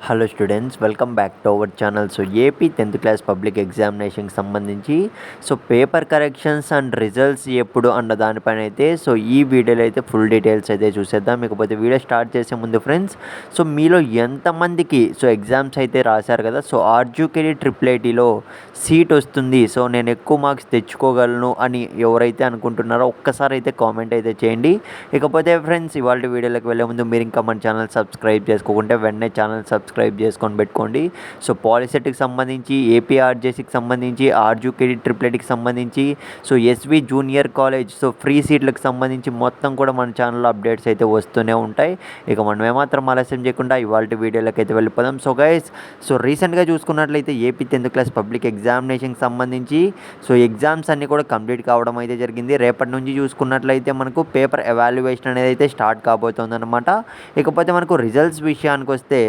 Hello students, welcome back to our channel. So AP 10th class public ఎగ్జామినేషన్కి సంబంధించి paper corrections and results ఎప్పుడు అన్న దానిపైన అయితే ఈ వీడియోలో అయితే ఫుల్ డీటెయిల్స్ అయితే చూసేద్దాం. ఇకపోతే వీడియో స్టార్ట్ చేసే ముందు ఫ్రెండ్స్, మీలో ఎంతమందికి ఎగ్జామ్స్ అయితే రాశారు కదా, ఆర్జుకేడి ట్రిపుల్ ఐటీలో సీట్ వస్తుంది, నేను ఎక్కువ మార్క్స్ తెచ్చుకోగలను అని ఎవరైతే అనుకుంటున్నారో ఒక్కసారి అయితే కామెంట్ అయితే చేయండి. ఇకపోతే ఫ్రెండ్స్, ఇవాళ వీడియోలోకి వెళ్ళే ముందు మీరు ఇంకా మన ఛానల్ సబ్స్క్రైబ్ చేసుకోకుంటే వెంటనే ఛానల్ సబ్స్క్రైబ్ చేసుకొని పెట్టుకోండి. పాలిసెట్కి సంబంధించి, ఏపీఆర్జేసీకి సంబంధించి, ఆర్జుకేడి ట్రిపుల్ ఐటీకి సంబంధించి, ఎస్వి జూనియర్ కాలేజ్ ఫ్రీ సీట్లకు సంబంధించి మొత్తం కూడా మన ఛానల్లో అప్డేట్స్ అయితే వస్తూనే ఉంటాయి. ఇక మనం ఏమాత్రం ఆలస్యం చేయకుండా ఇవాళ వీడియోలోకి అయితే వెళ్ళిపోదాం. గైస్, రీసెంట్గా చూసుకున్నట్లయితే ఏపీ 10th క్లాస్ పబ్లిక్ ఎగ్జామినేషన్కి సంబంధించి ఎగ్జామ్స్ అన్నీ కూడా కంప్లీట్ కావడం అయితే జరిగింది. రేపటి నుంచి చూసుకున్నట్లయితే మనకు పేపర్ ఎవాల్యుయేషన్ అనేది అయితే స్టార్ట్ కాబోతుంది అనమాట. ఇకపోతే మనకు రిజల్ట్స్ విషయానికి వస్తే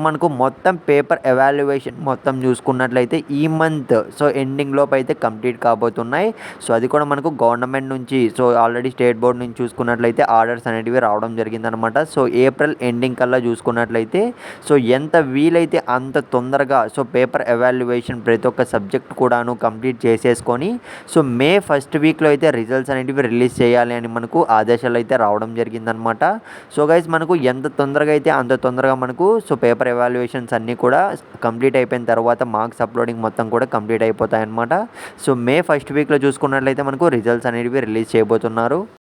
మనకు మొత్తం పేపర్ ఎవాల్యుయేషన్ మొత్తం చూసుకున్నట్లయితే ఈ మంత్ ఎండింగ్ లోపు అయితే కంప్లీట్ కాబోతున్నాయి. అది కూడా మనకు గవర్నమెంట్ నుంచి ఆల్రెడీ స్టేట్ బోర్డ్ నుంచి చూసుకున్నట్లయితే ఆర్డర్స్ అనేటివి రావడం జరిగిందనమాట. ఏప్రిల్ ఎండింగ్ కల్లా చూసుకున్నట్లయితే ఎంత వీలైతే అంత తొందరగా పేపర్ ఎవాల్యుయేషన్ ప్రతి ఒక్క సబ్జెక్ట్ కూడాను కంప్లీట్ చేసేసుకొని మే ఫస్ట్ వీక్లో అయితే రిజల్ట్స్ అనేటివి రిలీజ్ చేయాలి అని మనకు ఆదేశాలు అయితే రావడం జరిగిందనమాట. గైస్, మనకు ఎంత తొందరగా అయితే అంత తొందరగా మనకు పేపర్ ఎవాల్యుయేషన్స్ అన్నీ కూడా కంప్లీట్ అయిపోయిన తర్వాత మార్క్స్ అప్లోడింగ్ మొత్తం కూడా కంప్లీట్ అయిపోతాయి అన్నమాట. మే ఫస్ట్ వీక్లో చూసుకున్నట్లయితే మనకు రిజల్ట్స్ అనేవి రిలీజ్ చేయబోతున్నారు.